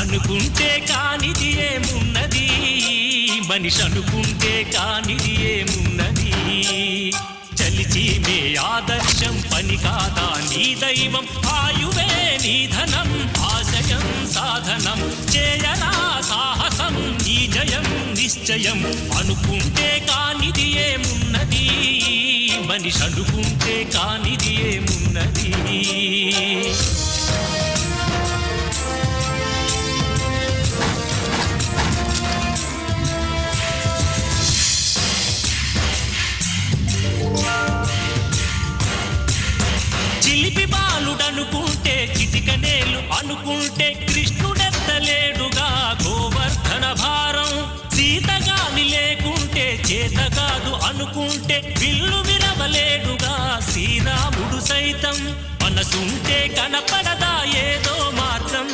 అనుకుంటే కానిది ఏమున్నది, మనిషి అనుకుంటే కానిది ఏమున్నది. చలిచి మే ఆదర్శం పని కాదా నీ దైవం, ఆయువే నీ ధనం ఆశయం సాధనం. చేయరా సాహసం నీ జయం నిశ్చయం. అనుకుంటే కానిది ఏమున్నది, మనిషి అనుకుంటే కానిది ఏమున్నది. చిలిపి బాలుడనుకుంటే చిటికనేలు అనుకుంటే కృష్ణుడెత్తలేడుగా గోవర్ధన భారం. సీతగాని లేకుంటే చేత కాదు అనుకుంటే విల్లు విరవలేడుగా శ్రీరాముడు సైతం. మనసుంటే కనపడదా ఏదో మాత్రం,